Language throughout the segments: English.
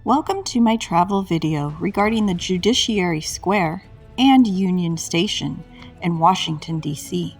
Welcome to my travel video regarding the Judiciary Square and Union Station in Washington, D.C.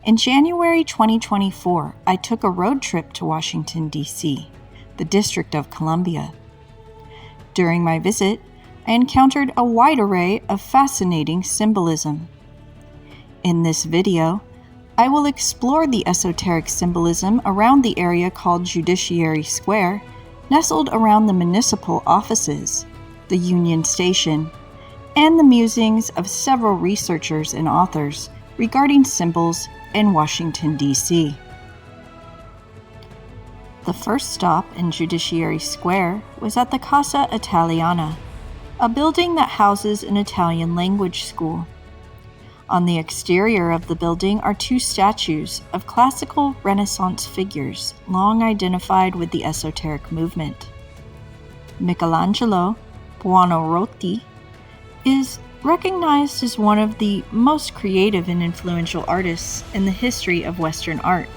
In January 2024, I took a road trip to Washington, D.C., the District of Columbia. During my visit, I encountered a wide array of fascinating symbolism. In this video, I will explore the esoteric symbolism around the area called Judiciary Square, nestled around the municipal offices, the Union Station, and the musings of several researchers and authors regarding symbols in Washington, D.C. The first stop in Judiciary Square was at the Casa Italiana, a building that houses an Italian language school. On the exterior of the building are two statues of classical Renaissance figures long identified with the esoteric movement. Michelangelo Buonarroti is recognized as one of the most creative and influential artists in the history of Western art.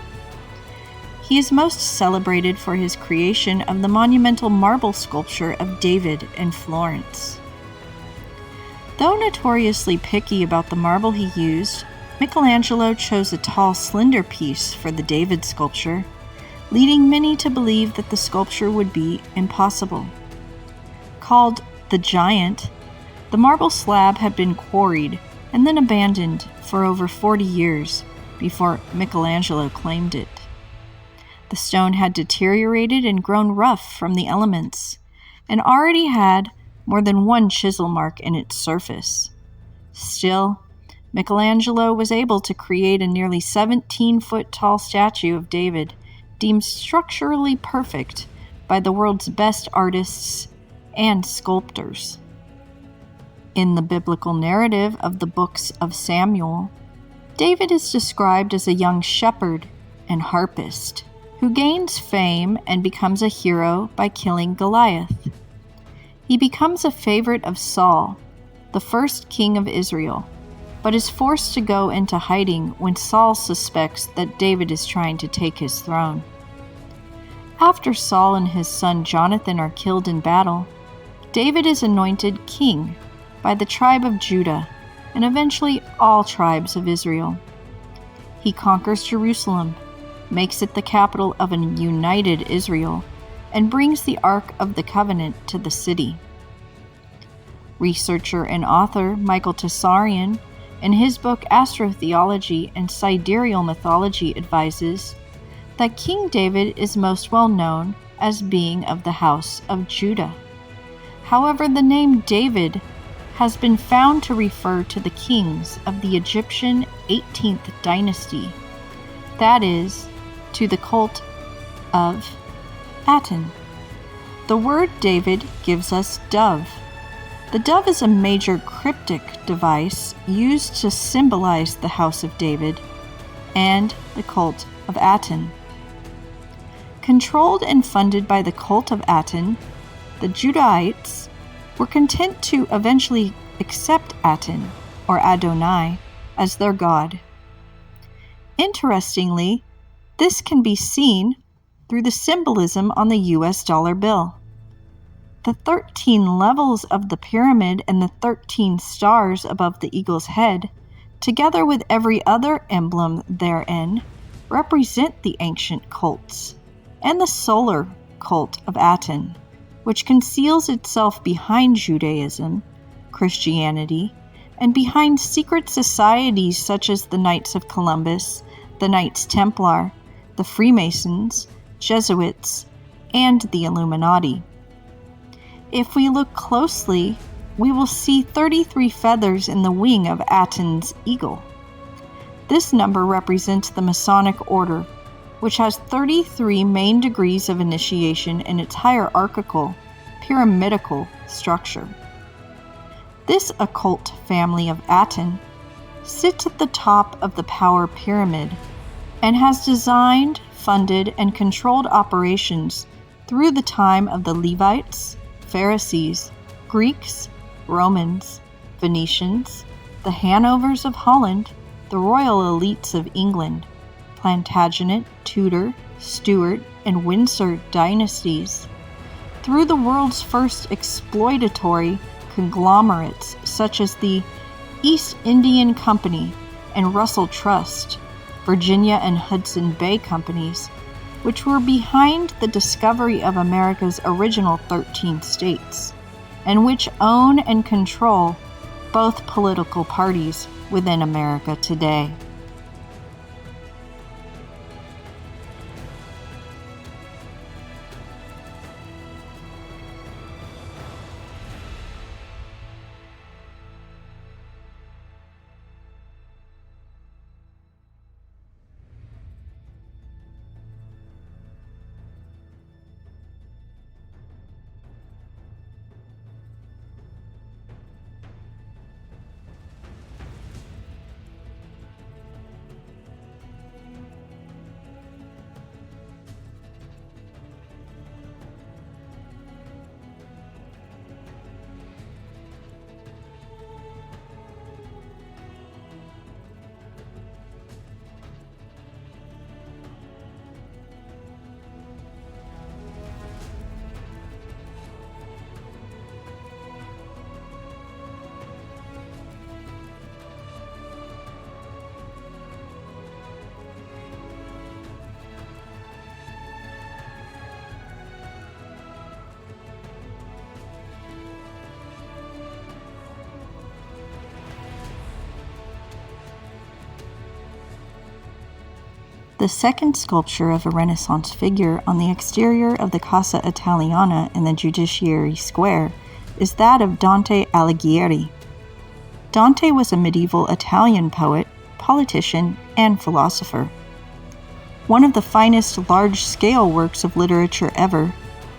He is most celebrated for his creation of the monumental marble sculpture of David in Florence. Though notoriously picky about the marble he used, Michelangelo chose a tall, slender piece for the David sculpture, leading many to believe that the sculpture would be impossible. Called the Giant, the marble slab had been quarried and then abandoned for over 40 years before Michelangelo claimed it. The stone had deteriorated and grown rough from the elements, and already had more than one chisel mark in its surface. Still, Michelangelo was able to create a nearly 17-foot tall statue of David, deemed structurally perfect by the world's best artists and sculptors. In the biblical narrative of the books of Samuel, David is described as a young shepherd and harpist who gains fame and becomes a hero by killing Goliath. He becomes a favorite of Saul, the first king of Israel, but is forced to go into hiding when Saul suspects that David is trying to take his throne. After Saul and his son Jonathan are killed in battle, David is anointed king by the tribe of Judah and eventually all tribes of Israel. He conquers Jerusalem, makes it the capital of an united Israel, and brings the Ark of the Covenant to the city. Researcher and author Michael Tessarian, in his book Astrotheology and Sidereal Mythology, advises that King David is most well known as being of the house of Judah. However, the name David has been found to refer to the kings of the Egyptian 18th dynasty, that is, to the cult of Aten. The word David gives us dove. The dove is a major cryptic device used to symbolize the house of David and the cult of Aten. Controlled and funded by the cult of Aten, the Judahites were content to eventually accept Aten, or Adonai, as their god. Interestingly, this can be seen through the symbolism on the U.S. dollar bill. The 13 levels of the pyramid and the 13 stars above the eagle's head, together with every other emblem therein, represent the ancient cults and the solar cult of Aten, which conceals itself behind Judaism, Christianity, and behind secret societies such as the Knights of Columbus, the Knights Templar, the Freemasons, Jesuits, and the Illuminati. If we look closely, we will see 33 feathers in the wing of Aten's eagle. This number represents the Masonic order, which has 33 main degrees of initiation in its hierarchical, pyramidical structure. This occult family of Aten sits at the top of the power pyramid and has designed, funded, and controlled operations through the time of the Levites, Pharisees, Greeks, Romans, Venetians, the Hanovers of Holland, the royal elites of England, Plantagenet, Tudor, Stuart, and Windsor dynasties, through the world's first exploitatory conglomerates such as the East Indian Company and Russell Trust, Virginia and Hudson Bay Companies, which were behind the discovery of America's original 13 states, and which own and control both political parties within America today. The second sculpture of a Renaissance figure on the exterior of the Casa Italiana in the Judiciary Square is that of Dante Alighieri. Dante was a medieval Italian poet, politician, and philosopher. One of the finest large-scale works of literature ever,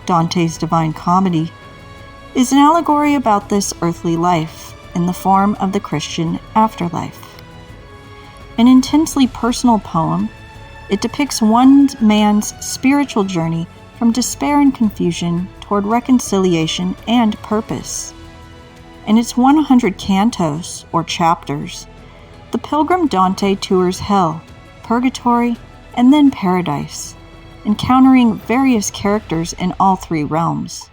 Dante's Divine Comedy, is an allegory about this earthly life in the form of the Christian afterlife. An intensely personal poem, it depicts one man's spiritual journey from despair and confusion toward reconciliation and purpose. In its 100 cantos, or chapters, the pilgrim Dante tours hell, purgatory, and then paradise, encountering various characters in all three realms.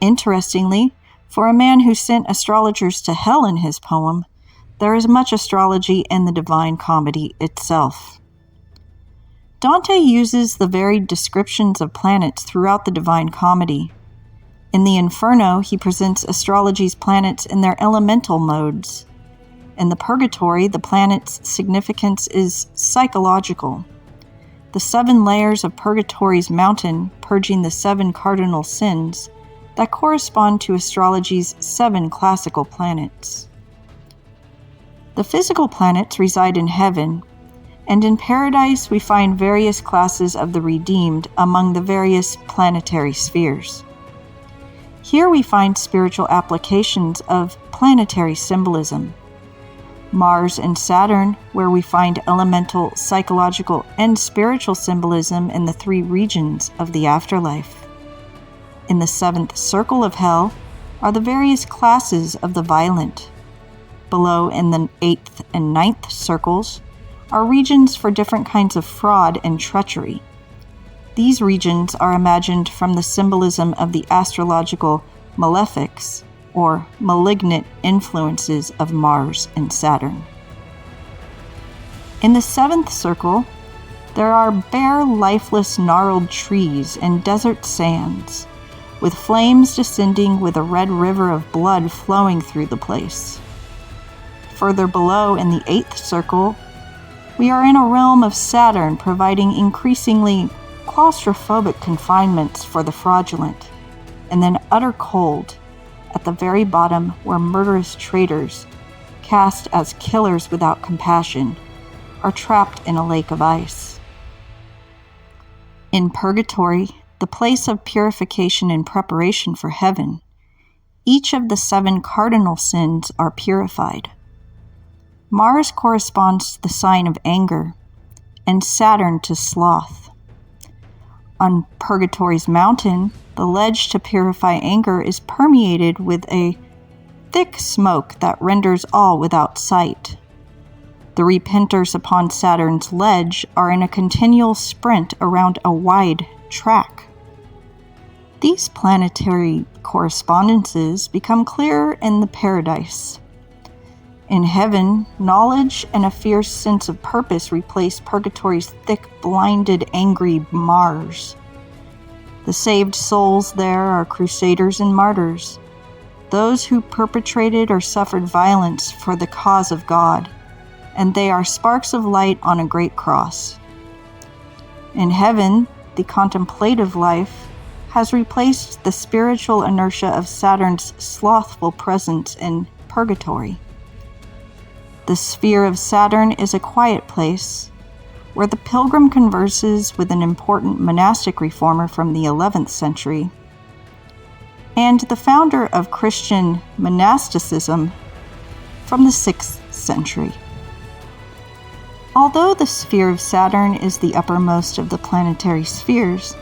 Interestingly, for a man who sent astrologers to hell in his poem, there is much astrology in the Divine Comedy itself. Dante uses the varied descriptions of planets throughout the Divine Comedy. In the Inferno, he presents astrology's planets in their elemental modes. In the Purgatory, the planet's significance is psychological. The 7 layers of Purgatory's mountain purging the 7 cardinal sins that correspond to astrology's 7 classical planets. The physical planets reside in heaven, and in paradise we find various classes of the redeemed among the various planetary spheres. Here we find spiritual applications of planetary symbolism. Mars and Saturn, where we find elemental, psychological, and spiritual symbolism in the 3 regions of the afterlife. In the 7th circle of hell are the various classes of the violent. Below, in the 8th and 9th circles, are regions for different kinds of fraud and treachery. These regions are imagined from the symbolism of the astrological malefics, or malignant influences of Mars and Saturn. In the 7th circle, there are bare, lifeless, gnarled trees and desert sands, with flames descending with a red river of blood flowing through the place. Further below, in the 8th circle, we are in a realm of Saturn providing increasingly claustrophobic confinements for the fraudulent, and then utter cold at the very bottom where murderous traitors, cast as killers without compassion, are trapped in a lake of ice. In Purgatory, the place of purification and preparation for heaven, each of the 7 cardinal sins are purified. Mars corresponds to the sign of anger, and Saturn to sloth. On Purgatory's mountain, the ledge to purify anger is permeated with a thick smoke that renders all without sight. The repenters upon Saturn's ledge are in a continual sprint around a wide track. These planetary correspondences become clearer in the paradise. In heaven, knowledge and a fierce sense of purpose replace purgatory's thick, blinded, angry Mars. The saved souls there are crusaders and martyrs, those who perpetrated or suffered violence for the cause of God, and they are sparks of light on a great cross. In heaven, the contemplative life has replaced the spiritual inertia of Saturn's slothful presence in purgatory. The sphere of Saturn is a quiet place where the pilgrim converses with an important monastic reformer from the 11th century and the founder of Christian monasticism from the 6th century. Although the sphere of Saturn is the uppermost of the planetary spheres,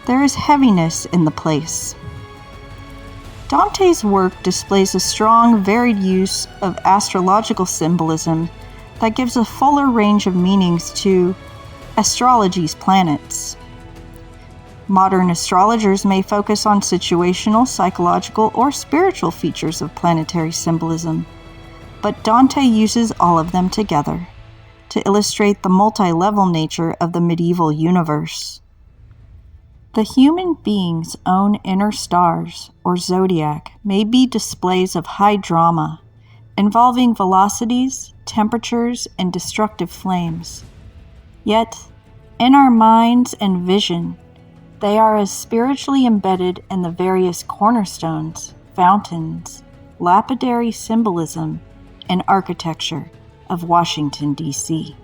there is heaviness in the place. Dante's work displays a strong, varied use of astrological symbolism that gives a fuller range of meanings to astrology's planets. Modern astrologers may focus on situational, psychological, or spiritual features of planetary symbolism, but Dante uses all of them together to illustrate the multi-level nature of the medieval universe. The human being's own inner stars, or zodiac, may be displays of high drama, involving velocities, temperatures, and destructive flames. Yet, in our minds and vision, they are as spiritually embedded in the various cornerstones, fountains, lapidary symbolism, and architecture of Washington, D.C.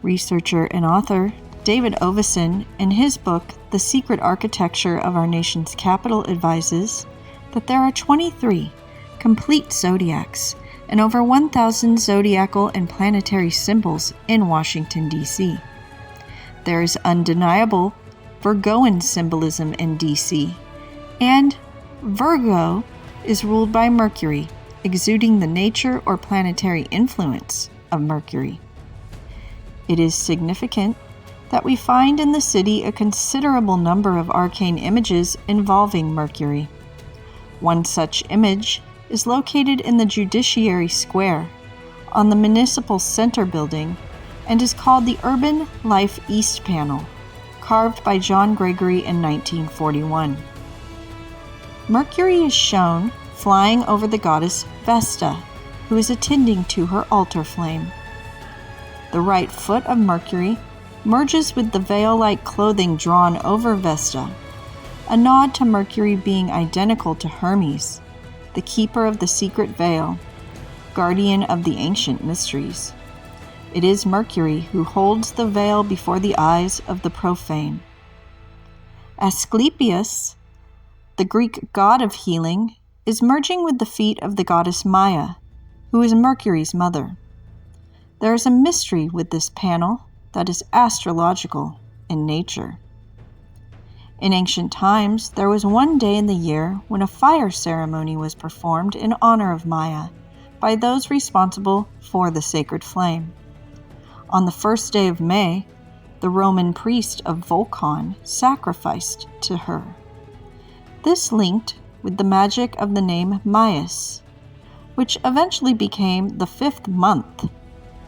Researcher and author David Ovason, in his book, The Secret Architecture of Our Nation's Capital, advises that there are 23 complete zodiacs and over 1,000 zodiacal and planetary symbols in Washington, D.C. There is undeniable Virgoan symbolism in D.C., and Virgo is ruled by Mercury, exuding the nature or planetary influence of Mercury. It is significant that we find in the city a considerable number of arcane images involving Mercury. One such image is located in the Judiciary Square on the Municipal Center building and is called the Urban Life East Panel, carved by John Gregory in 1941. Mercury is shown flying over the goddess Vesta, who is attending to her altar flame. The right foot of Mercury merges with the veil-like clothing drawn over Vesta, a nod to Mercury being identical to Hermes, the keeper of the secret veil, guardian of the ancient mysteries. It is Mercury who holds the veil before the eyes of the profane. Asclepius, the Greek god of healing, is merging with the feet of the goddess Maya, who is Mercury's mother. There is a mystery with this panel that is astrological in nature. In ancient times, there was one day in the year when a fire ceremony was performed in honor of Maya by those responsible for the sacred flame. On the first day of May, the Roman priest of Vulcan sacrificed to her. This linked with the magic of the name Maius, which eventually became the 5th month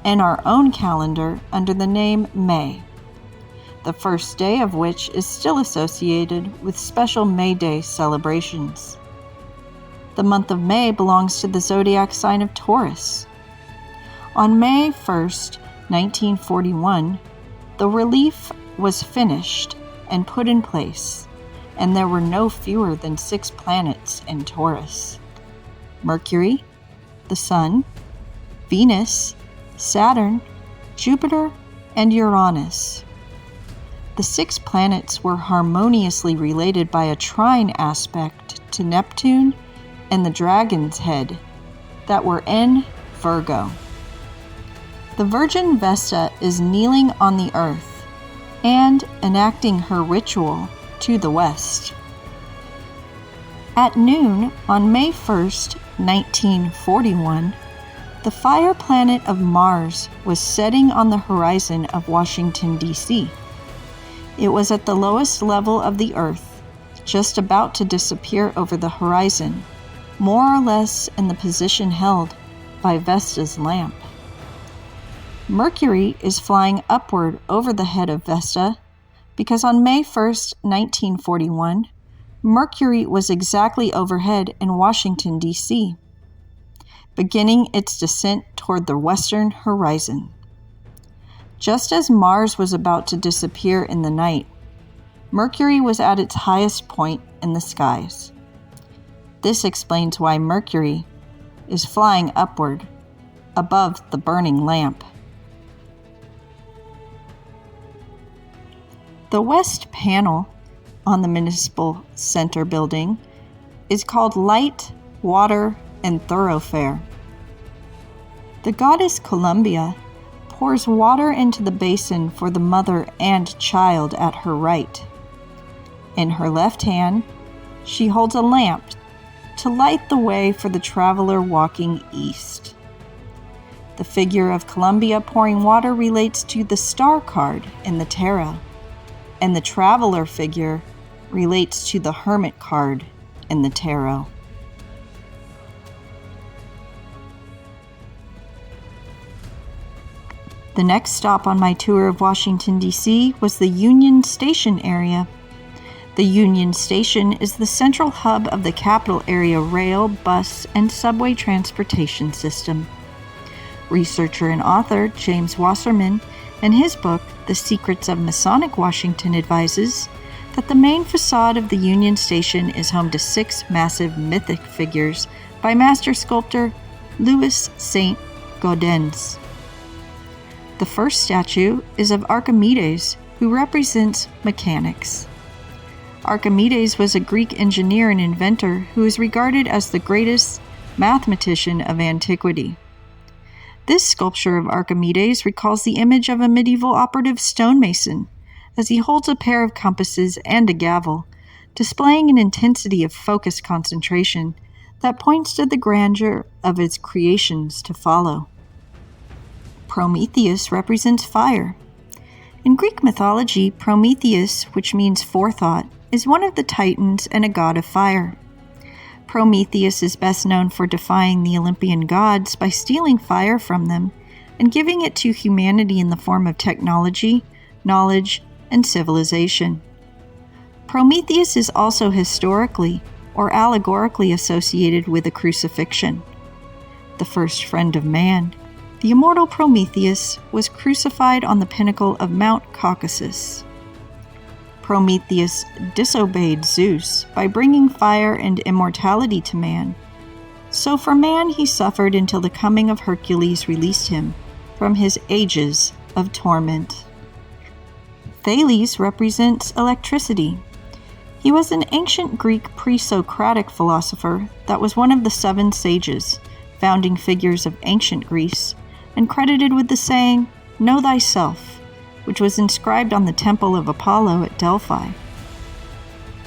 in our own calendar under the name May, the first day of which is still associated with special May Day celebrations. The month of May belongs to the zodiac sign of Taurus. On May 1st, 1941, the relief was finished and put in place, and there were no fewer than 6 planets in Taurus: Mercury, the Sun, Venus, Saturn, Jupiter, and Uranus. The 6 planets were harmoniously related by a trine aspect to Neptune and the dragon's head that were in Virgo. The Virgin Vesta is kneeling on the earth and enacting her ritual to the west. At noon on May 1st, 1941, The fire planet of Mars was setting on the horizon of Washington, D.C. It was at the lowest level of the Earth, just about to disappear over the horizon, more or less in the position held by Vesta's lamp. Mercury is flying upward over the head of Vesta because on May 1st, 1941, Mercury was exactly overhead in Washington, D.C., beginning its descent toward the western horizon. Just as Mars was about to disappear in the night, Mercury was at its highest point in the skies. This explains why Mercury is flying upward above the burning lamp. The west panel on the Municipal Center building is called Light, Water, and Thoroughfare. The goddess Columbia pours water into the basin for the mother and child at her right. In her left hand, she holds a lamp to light the way for the traveler walking east. The figure of Columbia pouring water relates to the star card in the tarot, and the traveler figure relates to the hermit card in the tarot. The next stop on my tour of Washington, D.C. was the Union Station area. The Union Station is the central hub of the capital area rail, bus, and subway transportation system. Researcher and author James Wasserman, in his book, The Secrets of Masonic Washington, advises that the main facade of the Union Station is home to 6 massive mythic figures by master sculptor Louis Saint Gaudens. The first statue is of Archimedes, who represents mechanics. Archimedes was a Greek engineer and inventor who is regarded as the greatest mathematician of antiquity. This sculpture of Archimedes recalls the image of a medieval operative stonemason as he holds a pair of compasses and a gavel, displaying an intensity of focused concentration that points to the grandeur of his creations to follow. Prometheus represents fire. In Greek mythology, Prometheus, which means forethought, is one of the Titans and a god of fire. Prometheus is best known for defying the Olympian gods by stealing fire from them and giving it to humanity in the form of technology, knowledge, and civilization. Prometheus is also historically or allegorically associated with the crucifixion. The first friend of man, the immortal Prometheus, was crucified on the pinnacle of Mount Caucasus. Prometheus disobeyed Zeus by bringing fire and immortality to man. So for man he suffered until the coming of Hercules released him from his ages of torment. Thales represents electricity. He was an ancient Greek pre-Socratic philosopher that was one of the 7 sages, founding figures of ancient Greece, and credited with the saying, "Know thyself," which was inscribed on the Temple of Apollo at Delphi.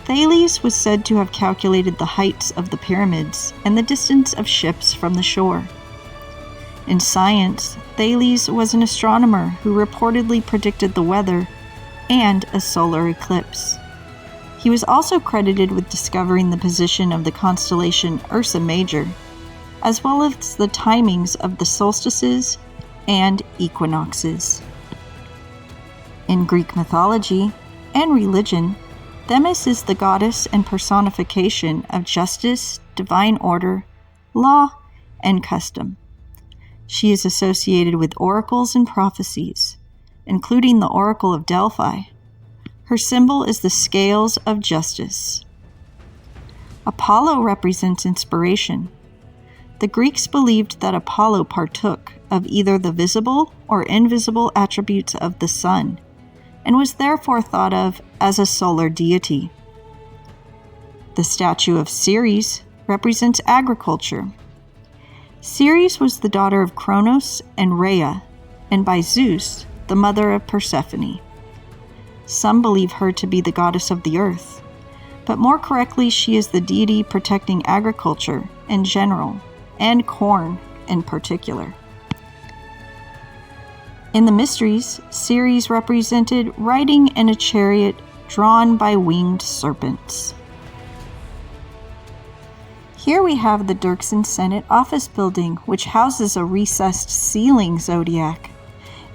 Thales was said to have calculated the heights of the pyramids and the distance of ships from the shore. In science, Thales was an astronomer who reportedly predicted the weather and a solar eclipse. He was also credited with discovering the position of the constellation Ursa Major, as well as the timings of the solstices and equinoxes. In Greek mythology and religion, Themis is the goddess and personification of justice, divine order, law, and custom. She is associated with oracles and prophecies, including the Oracle of Delphi. Her symbol is the scales of justice. Apollo represents inspiration. The Greeks believed that Apollo partook of either the visible or invisible attributes of the sun, and was therefore thought of as a solar deity. The statue of Ceres represents agriculture. Ceres was the daughter of Cronos and Rhea, and by Zeus, the mother of Persephone. Some believe her to be the goddess of the earth, but more correctly she is the deity protecting agriculture in general, and corn in particular. In the Mysteries, Ceres represented riding in a chariot drawn by winged serpents. Here we have the Dirksen Senate office building, which houses a recessed ceiling zodiac.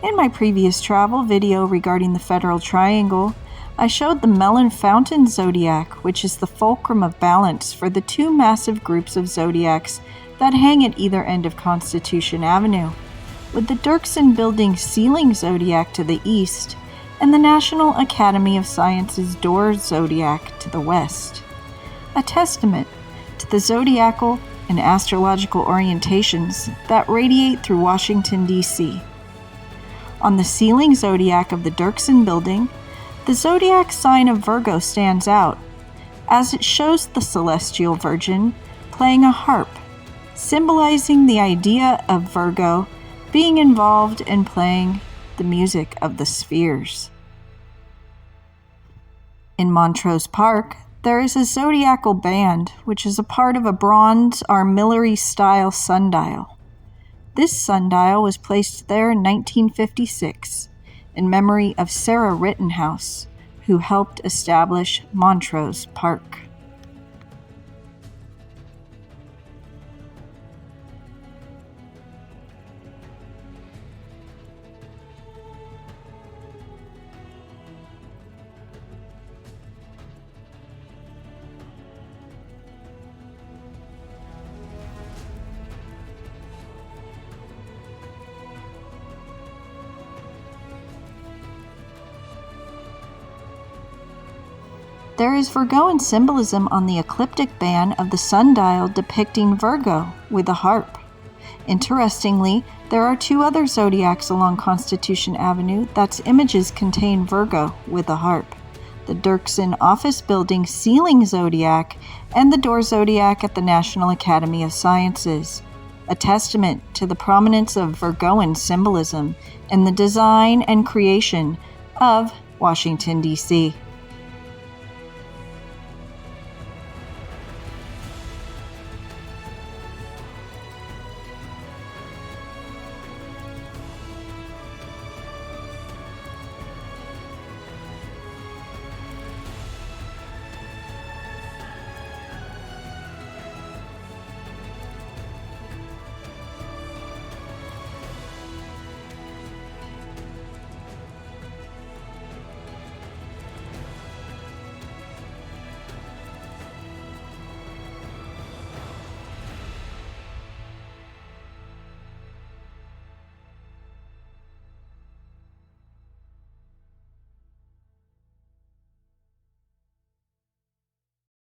In my previous travel video regarding the Federal Triangle, I showed the Melon Fountain zodiac, which is the fulcrum of balance for the two massive groups of zodiacs that hang at either end of Constitution Avenue, with the Dirksen Building ceiling zodiac to the east and the National Academy of Sciences door zodiac to the west, a testament to the zodiacal and astrological orientations that radiate through Washington, D.C. On the ceiling zodiac of the Dirksen Building, the zodiac sign of Virgo stands out, as it shows the celestial virgin playing a harp, symbolizing the idea of Virgo being involved in playing the music of the spheres. In Montrose Park, there is a zodiacal band, which is a part of a bronze armillary-style sundial. This sundial was placed there in 1956 in memory of Sarah Rittenhouse, who helped establish Montrose Park. There is Virgoan symbolism on the ecliptic band of the sundial depicting Virgo with a harp. Interestingly, there are two other zodiacs along Constitution Avenue that's images contain Virgo with a harp: the Dirksen office building ceiling zodiac and the door zodiac at the National Academy of Sciences, a testament to the prominence of Virgoan symbolism in the design and creation of Washington, D.C.